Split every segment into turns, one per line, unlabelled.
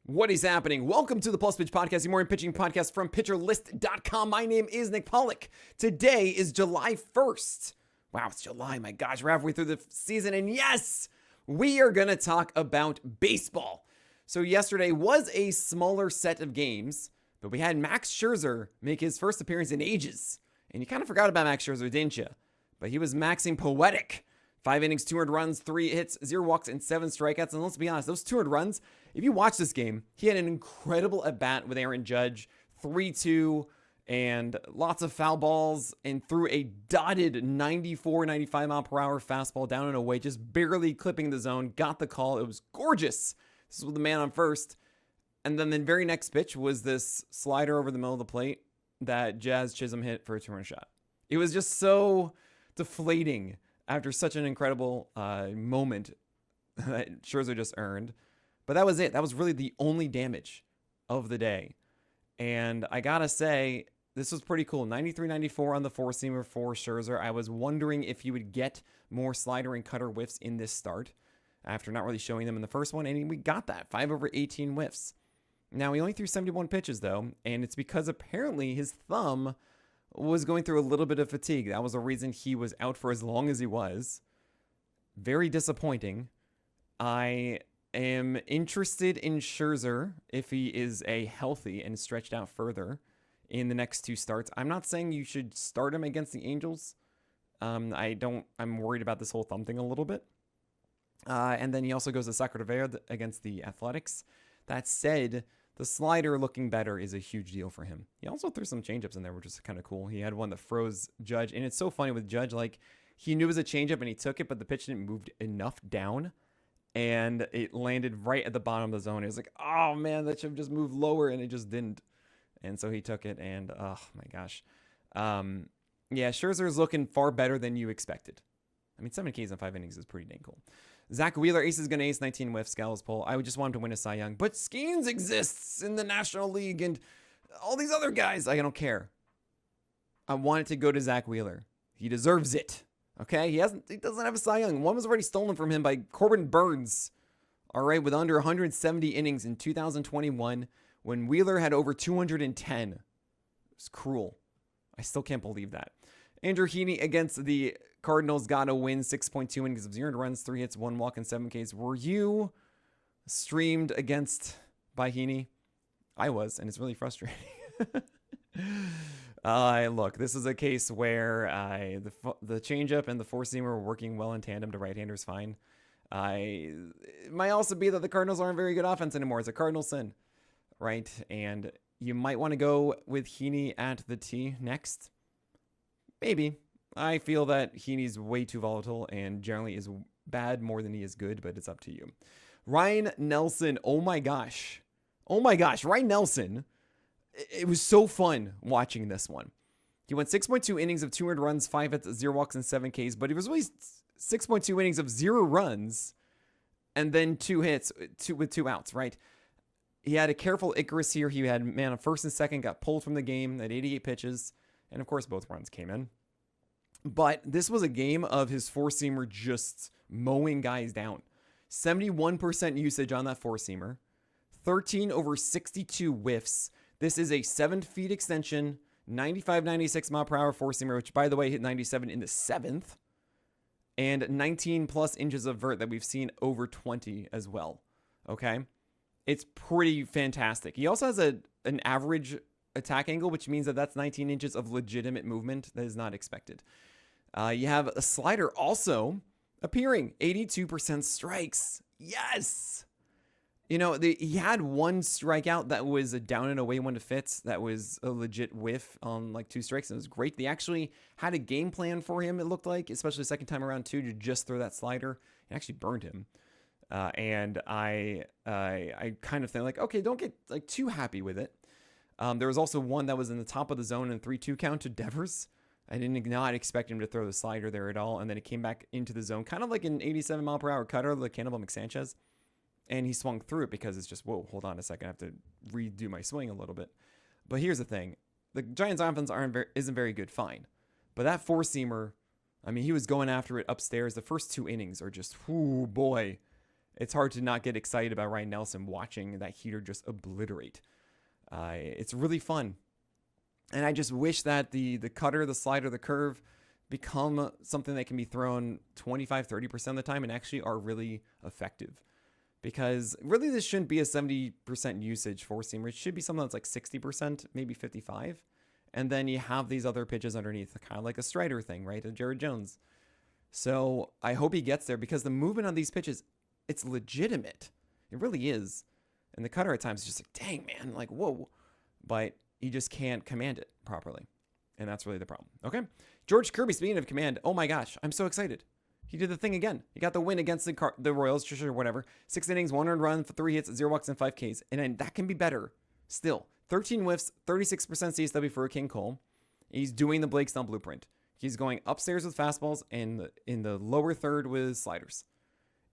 What is happening? Welcome to the Plus Pitch Podcast, the morning pitching podcast from pitcherlist.com. My name is Nick Pollack. Today is July 1st. Wow, it's July. My gosh, we're halfway through the season. And yes, we are going to talk about baseball. So yesterday was a smaller set of games, but we had Max Scherzer make his first appearance in ages. And you kind of forgot about Max Scherzer, didn't you? But he was maxing poetic. 5 innings, 200 runs, 3 hits, 0 walks, and 7 strikeouts. And let's be honest, those 200 runs, if you watch this game, he had an incredible at-bat with Aaron Judge, 3-2, and lots of foul balls, and threw a dotted 94, 95 mile per hour fastball down and away, just barely clipping the zone, got the call. It was gorgeous. This is with the man on first. And then the very next pitch was this slider over the middle of the plate that Jazz Chisholm hit for a 2-run shot. It was just so deflating after such an incredible moment that Scherzer just earned. But that was it. That was really the only damage of the day. And I gotta say, this was pretty cool. 93-94 on the four-seamer for Scherzer. I was wondering if he would get more slider and cutter whiffs in this start after not really showing them in the first one. And we got that. 5 over 18 whiffs. Now, he only threw 71 pitches, though. And it's because apparently his thumb was going through a little bit of fatigue. That was the reason he was out for as long as he was. Very disappointing. I am interested in Scherzer if he is a healthy and stretched out further in the next 2 starts. I'm not saying you should start him against the Angels. I'm worried about this whole thumb thing a little bit. And then he also goes to Sacramento against the Athletics. That said, the slider looking better is a huge deal for him. He also threw some changeups in there, which is kind of cool. He had one that froze Judge. And it's so funny with Judge, like he knew it was a changeup and he took it, but the pitch didn't move enough down. And it landed right at the bottom of the zone. He was like, oh man, that should have just moved lower. And it just didn't. And so he took it. And oh my gosh. Yeah, Scherzer is looking far better than you expected. I mean, 7 Ks in 5 innings is pretty dang cool. Zach Wheeler, ace is going to ace 19 whiffs, Scal's poll. I would just want him to win a Cy Young. But Skeens exists in the National League and all these other guys. I don't care. I want it to go to Zach Wheeler. He deserves it. Okay? He doesn't have a Cy Young. One was already stolen from him by Corbin Burns. All right, with under 170 innings in 2021 when Wheeler had over 210. It was cruel. I still can't believe that. Andrew Heaney against the Cardinals got a win, 6.2 innings of 0 runs, 3 hits, 1 walk, and 7 Ks. Were you streamed against by Heaney? I was, and it's really frustrating. Look, this is a case where the changeup and the four-seamer were working well in tandem to right-handers fine. It might also be that the Cardinals aren't very good offense anymore. It's a Cardinal sin, right? And you might want to go with Heaney at the tee next. Maybe. I feel that Heaney's way too volatile and generally is bad more than he is good, but it's up to you. Ryan Nelson. Oh my gosh. Ryan Nelson. It was so fun watching this one. He went 6.2 innings of 200 runs, 5 hits, 0 walks, and 7 Ks, but it was really 6.2 innings of 0 runs and then 2 hits with 2 outs, right? He had a careful Icarus here. He had man on first and second, got pulled from the game at 88 pitches. And of course, both runs came in. But this was a game of his four-seamer just mowing guys down. 71% usage on that four-seamer. 13 over 62 whiffs. This is a 7-feet extension, 95, 96 mile per hour four-seamer, which, by the way, hit 97 in the 7th. And 19 plus inches of vert that we've seen over 20 as well. Okay? It's pretty fantastic. He also has an average attack angle, which means that that's 19 inches of legitimate movement that is not expected. You have a slider also appearing, 82% strikes. Yes. You know, he had one strikeout that was a down and away one to Fitz. That was a legit whiff on like 2 strikes. And it was great. They actually had a game plan for him, it looked like, especially the second time around too, to just throw that slider. It actually burned him. And I kind of think like, okay, don't get like too happy with it. There was also one that was in the top of the zone and 3-2 count to Devers. I did not expect him to throw the slider there at all. And then it came back into the zone, kind of like an 87 mile per hour cutter, like Cannibal McSanchez. And he swung through it because it's just, whoa, hold on a second. I have to redo my swing a little bit. But here's the thing. The Giants offense isn't very good, fine. But that four-seamer, I mean, he was going after it upstairs. The first 2 innings are just, ooh, boy. it's hard to not get excited about Ryan Nelson watching that heater just obliterate. It's really fun. And I just wish that the cutter, the slider, the curve become something that can be thrown 25, 30% of the time and actually are really effective. Because really this shouldn't be a 70% usage four-seamer. It should be something that's like 60%, maybe 55%. And then you have these other pitches underneath, kind of like a Strider thing, right? A Jared Jones. So I hope he gets there because the movement on these pitches, it's legitimate. It really is. And the cutter at times is just like, dang, man, like, whoa. But he just can't command it properly. And that's really the problem. Okay. George Kirby, speaking of command, oh my gosh, I'm so excited. He did the thing again. He got the win against the Royals, sure, whatever. 6 innings, 1 earned run, 3 hits, 0 walks, and 5 Ks. And that can be better still. 13 whiffs, 36% CSW for a King Cole. He's doing the Blake Snell blueprint. He's going upstairs with fastballs and in the lower third with sliders.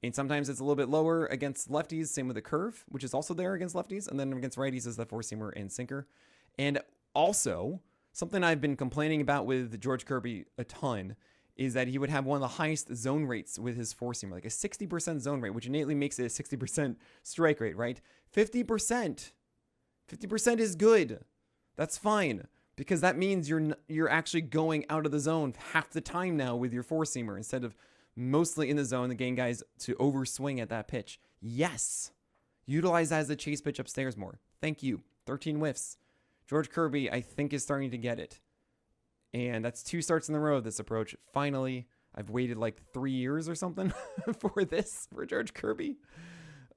And sometimes it's a little bit lower against lefties, same with the curve, which is also there against lefties. And then against righties is the four-seamer and sinker. And also, something I've been complaining about with George Kirby a ton is that he would have one of the highest zone rates with his four-seamer, like a 60% zone rate, which innately makes it a 60% strike rate, right? 50%. 50% is good. That's fine because that means you're actually going out of the zone half the time now with your four-seamer instead of mostly in the zone, getting guys to overswing at that pitch. Yes. Utilize that as a chase pitch upstairs more. Thank you. 13 whiffs. George Kirby, I think, is starting to get it. And that's 2 starts in a row of this approach. Finally, I've waited like 3 years or something for George Kirby.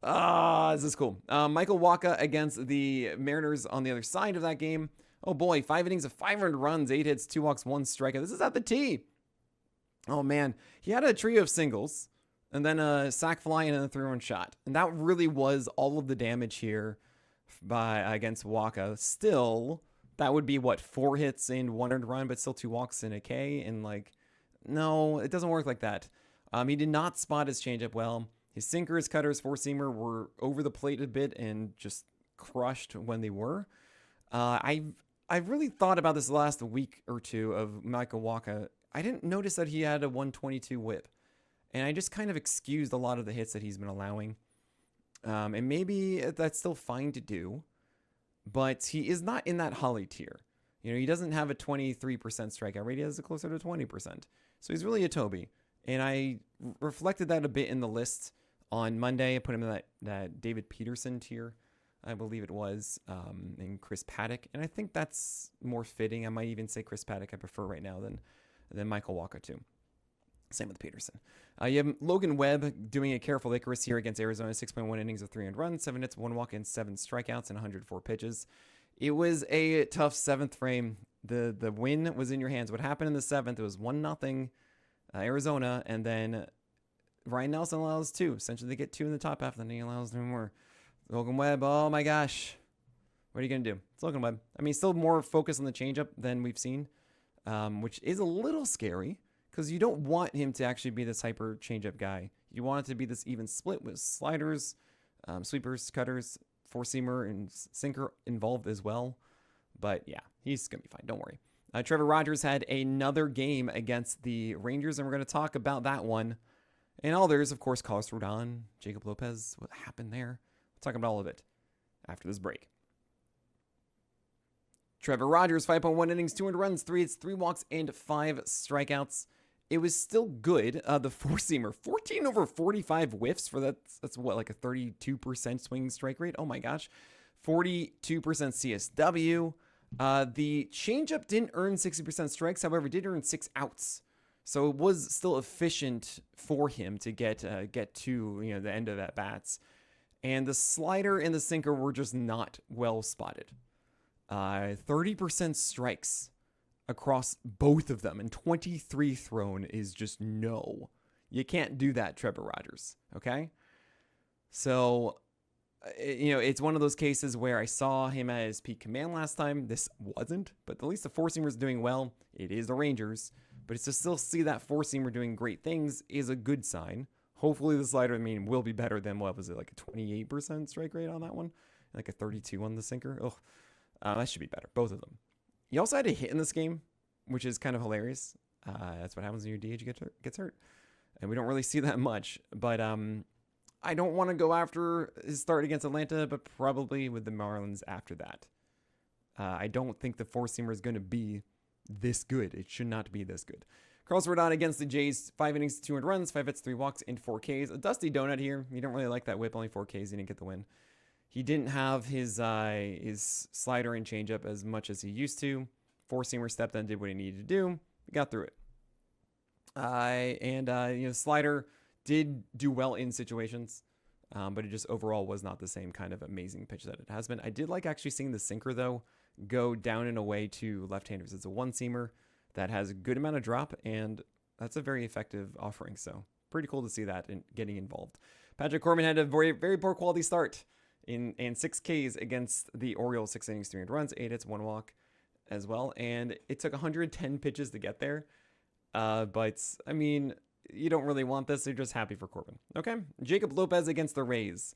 This is cool. Michael Wacha against the Mariners on the other side of that game. Oh boy, 5 innings of 500 runs, 8 hits, 2 walks, 1 strikeout. This is at the tee. Oh man, he had a trio of singles and then a sac fly and a 3-run shot. And that really was all of the damage here against Wacha. Still, that would be what, 4 hits and 1 earned run, but still 2 walks and a K. And like, no, it doesn't work like that. He did not spot his changeup well. His sinker, his cutter, his four-seamer were over the plate a bit and just crushed when they were. I've really thought about this last week or two of Michael Wacha. I didn't notice that he had a 122 whip. And I just kind of excused a lot of the hits that he's been allowing. And maybe that's still fine to do. But he is not in that Holly tier. You know, he doesn't have a 23% strikeout rate. He has a closer to 20%. So he's really a Toby. And I reflected that a bit in the list on Monday. I put him in that David Peterson tier, I believe it was, and Chris Paddock. And I think that's more fitting. I might even say Chris Paddock I prefer right now than Michael Wacha too. Same with Peterson. You have Logan Webb doing a careful Icarus here against Arizona. 6.1 innings of 300 runs, 7 hits, 1 walk, and 7 strikeouts, and 104 pitches. It was a tough 7th frame. The win was in your hands. What happened in the 7th? It was 1-0 Arizona, and then Ryan Nelson allows 2. Essentially, they get 2 in the top half, then he allows 2 more. Logan Webb, oh my gosh. What are you going to do? It's Logan Webb. I mean, still more focus on the changeup than we've seen, which is a little scary. Because you don't want him to actually be this hyper changeup guy. You want it to be this even split with sliders, sweepers, cutters, four-seamer, and sinker involved as well. But yeah, he's going to be fine. Don't worry. Trevor Rogers had another game against the Rangers, and we're going to talk about that one. And others, of course, Carlos Rodon, Jacob Lopez, what happened there. We'll talk about all of it after this break. Trevor Rogers, 5.1 innings, 200 runs, 3 hits, 3 walks, and 5 strikeouts. It was still good. The four-seamer, 14 over 45 whiffs for that. That's what, like a 32% swing strike rate? Oh my gosh. 42% CSW. The changeup didn't earn 60% strikes. However, it did earn 6 outs. So it was still efficient for him to get to the end of at bats. And the slider and the sinker were just not well spotted. 30% strikes across both of them, and 23 thrown is just no. You can't do that, Trevor Rogers, okay? So, it's one of those cases where I saw him at his peak command last time. This wasn't, but at least the four-seamer's doing well. It is the Rangers, but to still see that four-seamer doing great things is a good sign. Hopefully the slider, will be better than, what was it, like a 28% strike rate on that one? Like a 32 on the sinker? That should be better, both of them. He also had a hit in this game, which is kind of hilarious. That's what happens when your DH gets hurt. And we don't really see that much. But I don't want to go after his start against Atlanta, but probably with the Marlins after that. I don't think the four-seamer is going to be this good. It should not be this good. Carlos Rodon against the Jays, 5 innings, 2 runs, 5 hits, 3 walks, and 4 Ks. A dusty donut here. You don't really like that whip, only 4 Ks. He didn't get the win. He didn't have his slider and changeup as much as he used to. Four-seamer stepped in, did what he needed to do. He got through it. Slider did do well in situations, but it just overall was not the same kind of amazing pitch that it has been. I did like actually seeing the sinker, though, go down and away to left-handers. It's a one-seamer that has a good amount of drop, and that's a very effective offering. So pretty cool to see that and getting involved. Patrick Corbin had a very, very poor quality start in 6 Ks against the Orioles, 6 innings, 3 runs, 8 hits, 1 walk as well. And it took 110 pitches to get there. But, I mean, you don't really want this. You're just happy for Corbin. Okay. Jacob Lopez against the Rays.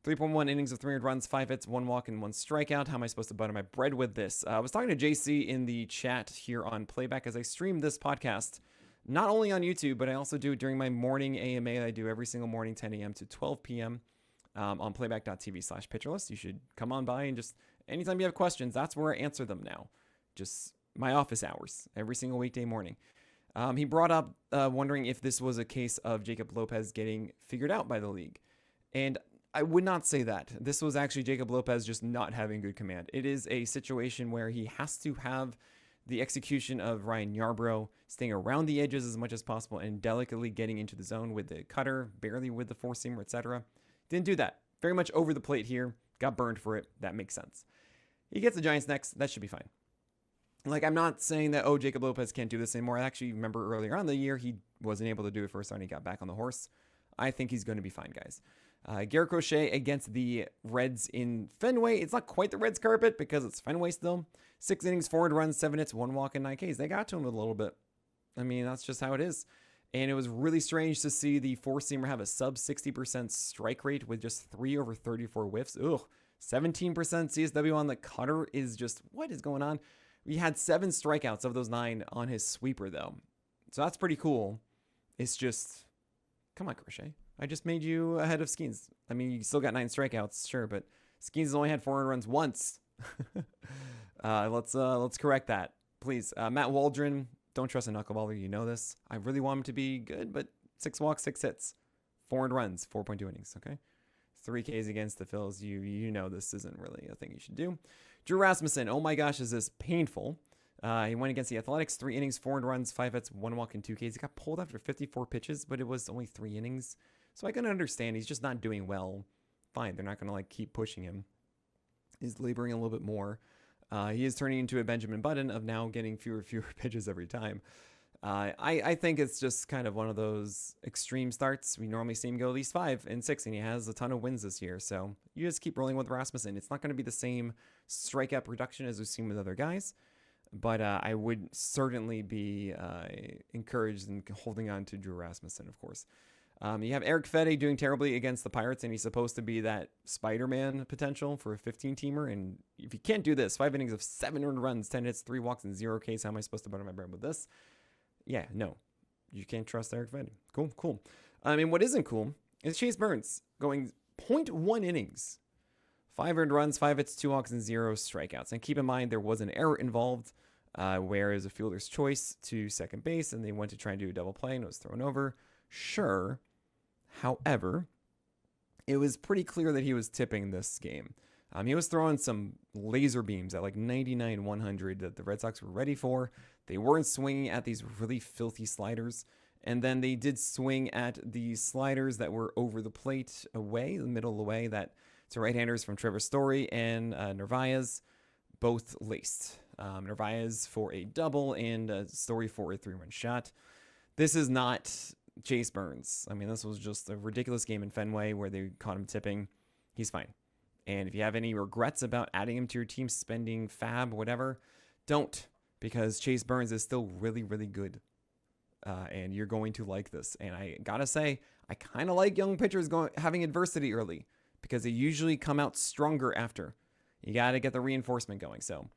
3.1 innings of 300 runs, 5 hits, 1 walk, and 1 strikeout. How am I supposed to butter my bread with this? I was talking to JC in the chat here on Playback as I stream this podcast, not only on YouTube, but I also do it during my morning AMA that I do every single morning, 10 a.m. to 12 p.m. On playback.tv/pitcherlist. You should come on by and just anytime you have questions, that's where I answer them now. Just my office hours every single weekday morning. He brought up wondering if this was a case of Jacob Lopez getting figured out by the league. And I would not say that. This was actually Jacob Lopez just not having good command. It is a situation where he has to have the execution of Ryan Yarbrough, staying around the edges as much as possible and delicately getting into the zone with the cutter, barely with the four-seamer, etc. Didn't do that. Very much over the plate here. Got burned for it. That makes sense. He gets the Giants next. That should be fine. Like, I'm not saying that, Jacob Lopez can't do this anymore. I actually remember earlier on in the year, he wasn't able to do it first time he got back on the horse. I think he's going to be fine, guys. Garrett Crochet against the Reds in Fenway. It's not quite the Reds carpet because it's Fenway still. 6 innings, 4 runs, 7 hits, 1 walk, and 9 Ks. They got to him a little bit. I mean, that's just how it is. And it was really strange to see the four-seamer have a sub 60% strike rate with just 3 over 34 whiffs. Ugh. 17% CSW on the cutter is just, what is going on? We had 7 strikeouts of those 9 on his sweeper, though. So that's pretty cool. It's just, come on, Crochet. I just made you ahead of Skeens. I mean, you still got 9 strikeouts, sure, but Skeens has only had 4 runs once. Let's correct that, please. Matt Waldron, don't trust a knuckleballer. You know this. I really want him to be good, but 6 walks, 6 hits, 4 runs, 4.2 innings. Okay, 3 Ks against the Phils. You know this isn't really a thing you should do. Drew Rasmussen. Oh my gosh, is this painful? He went against the Athletics, 3 innings, 4 runs, 5 hits, 1 walk, and 2 Ks. He got pulled after 54 pitches, but it was only 3 innings. So I can understand he's just not doing well. Fine, they're not going to keep pushing him. He's laboring a little bit more. He is turning into a Benjamin Button of now getting fewer pitches every time. I think it's just kind of one of those extreme starts. We normally see him go at least 5 and 6, and he has a ton of wins this year. So you just keep rolling with Rasmussen. It's not going to be the same strikeout production as we've seen with other guys. But I would certainly be encouraged in holding on to Drew Rasmussen, of course. You have Eric Fede doing terribly against the Pirates, and he's supposed to be that Spider-Man potential for a 15-teamer. And if you can't do this, 5 innings of 7 earned runs, 10 hits, 3 walks, and 0 Ks, how am I supposed to butter my bread with this? Yeah, no. You can't trust Eric Fede. Cool. I mean, what isn't cool is Chase Burns going 0.1 innings. 5 earned runs, 5 hits, 2 walks, and 0 strikeouts. And keep in mind, there was an error involved, where it was a fielder's choice to second base, and they went to try and do a double play, and it was thrown over. Sure. However, it was pretty clear that he was tipping this game. He was throwing some laser beams at like 99, 100 that the Red Sox were ready for. They weren't swinging at these really filthy sliders. And then they did swing at the sliders that were over the plate away, the middle of the way, that to right-handers from Trevor Story and Narvaez, both laced. Narvaez for a double and Story for a 3-run shot. This is not Chase Burns. I mean, this was just a ridiculous game in Fenway where they caught him tipping. He's fine. And if you have any regrets about adding him to your team, spending fab, whatever, don't, because Chase Burns is still really, really good. And you're going to like this. And I gotta say, I kind of like young pitchers having adversity early because they usually come out stronger after. You got to get the reinforcement going. So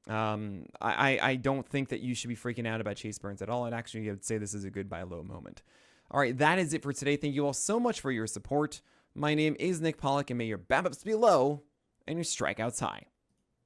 I don't think that you should be freaking out about Chase Burns at all. And actually, I would say this is a good buy low moment. All right, that is it for today. Thank you all so much for your support My name is Nick Pollack, and may your BABIPs be low and your strikeouts high.